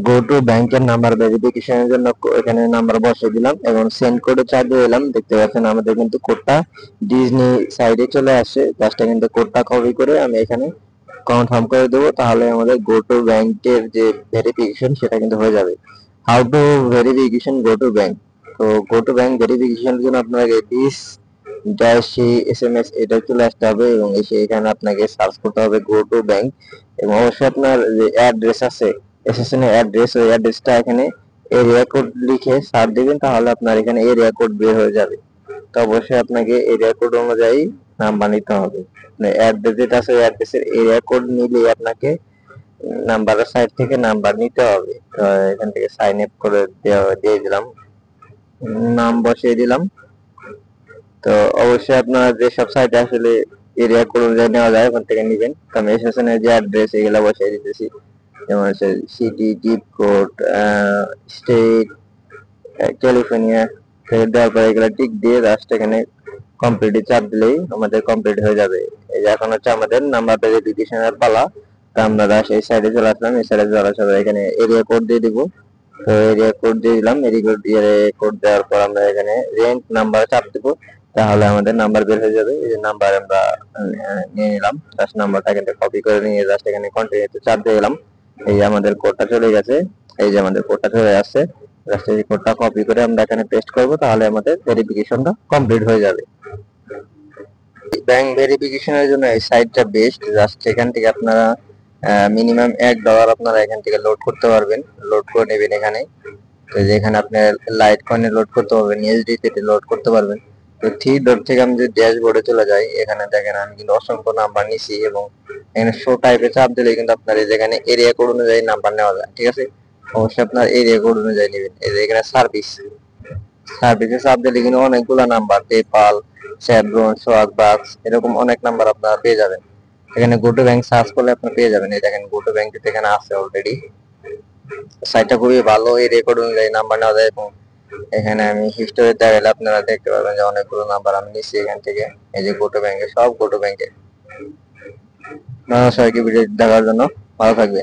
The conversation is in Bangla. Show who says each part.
Speaker 1: গো টু ব্যাংকের নাম্বার ভেরিফিকেশনের জন্য এখানে নাম্বার বসিয়ে দিলাম এবং সেন্ড কোডে চাপ দিয়ে দিলাম। দেখতে পাচ্ছেন আমাদের কিন্তু কোডটা ডিজনি সাইডে চলে আসে। জাস্ট কিন্তু কোডটা কপি করে আমি এখানে কনফার্ম করে দেবো, তাহলে আমাদের গো টু ব্যাংকের যে ভেরিফিকেশন সেটা কিন্তু হয়ে যাবে। How to verification go to bank. তো গো টু ব্যাংক ভেরিফিকেশনের জন্য আপনাকে দিস ড্যাশ এসএমএস এটা চলে আসতে হবে এবং এসে এখানে আপনাকে সার্চ করতে হবে গো টু ব্যাংক এবং অবশ্যই আপনার যে অ্যাড্রেস আছে এসএসএন এর অ্যাড্রেস, ওই অ্যাড্রেসটা এখানে এরিয়া কোড লিখে সার্চ দিবেন, তাহলে আপনার এখানে এরিয়া কোড বের হয়ে যাবে। তো অবশ্যই আপনাকে এরিয়া কোড অনুযায়ী নাম্বার নিতে হবে। অ্যাড্রেস যেটা আছে ওই অ্যাড্রেসের এরিয়া কোড নিলে আপনাকে নাম্বারের সাইড থেকে নাম্বার নিতে হবে। তো এখান থেকে সাইন আপ করে দিয়ে দিলাম, নাম বসিয়ে দিলাম। তো অবশ্যই আপনার যেসব সাইটে আসলে এরিয়া কোড অনুযায়ী নেওয়া যায় ওখান থেকে নেবেন। তো আমি এসএসএন এর যে অ্যাড্রেস এগুলো বসিয়ে দিতেছি, যেমন হচ্ছে city, zip code, state, California দেওয়ার পরে এগুলো টিক দিয়ে জাস্ট এখানে কমপ্লিট চাপ দিলেই আমাদের কমপ্লিট হয়ে যাবে। এই যে এখন হচ্ছে আমাদের নাম্বার ভেরিফিকেশনের পালা। তো আমরা জাস্ট এই সাইডে চলে আসলাম, এই সাইডে চলে আসার পরে এখানে এরিয়া কোড দিয়ে দিব। তো এরিয়া কোড দিয়ে দিলাম, এরিয়া কোড দেওয়ার পর আমরা এখানে রেন্ট নাম্বার চাপ দিব, তাহলে আমাদের নাম্বার বের হয়ে যাবে। এই যে নাম্বার আমরা নিয়ে নিলাম, জাস্ট নাম্বারটা কিন্তু কপি করে নিয়ে জাস্ট এখানে কন্টিনিউতে চাপ দিয়ে দিলাম। এই যে আমাদের কোডটা চলে গেছে, এই যে আমাদের কোডটা চলে আসছে। জাস্ট এই কোডটা কপি করে আমরা এখানে পেস্ট করব, তাহলে আমাদের ভেরিফিকেশনটা কমপ্লিট হয়ে যাবে। ব্যাংক ভেরিফিকেশনের জন্য এই সাইটটা বেস্ট। জাস্ট এখান থেকে আপনারা মিনিমাম $1 আপনারা এখান থেকে লোড করতে পারবেন, লোড করে নেবেন এখানে। তো যেখানে আপনি লাইট কয়েনে লোড করতে পারবেন, ইউএসডিটি লোড করতে পারবেন। তো 3 ডট থেকে আমি যদি ড্যাশবোর্ডে চলে যাই, এখানে দেখেন আমি কিন্তু অসংখ্য নাম্বার নিছি এবং এখানে শো টাইপে চাপ দিলে কিন্তু আপনার যেখানে এরিয়া কোড অনুযায়ী নাম্বার নেওয়া যায়। ঠিক আছে, অবশ্যই আপনার এরিয়া কোড অনুযায়ী নেবেন। এই যে এখানে সার্ভিসে চাপ দিলে কিন্তু অনেকগুলো নাম্বার, পেপাল, স্যাভরন, সোয়াগ বাক্স, এরকম অনেক নাম্বার আপনারা পেয়ে যাবেন। এখানে গো টু ব্যাংক সার্চ করলে আপনি পেয়ে যাবেন। এই দেখেন গো টু ব্যাংক এখানে আছে অলরেডি। সাইটটা খুবই ভালো, এই রেকর্ড অনুযায়ী নাম্বার নেওয়া যায় এবং এখানে আমি হিস্টোরি দেখালে আপনারা দেখতে পাবেন যে অনেকগুলো নাম্বার আমি নিচ্ছি এখান থেকে। এই যে গো টু ব্যাংকে সব গো টু ব্যাংকে। সবাইকে ভিডিও দেখার জন্য ভালো থাকবে।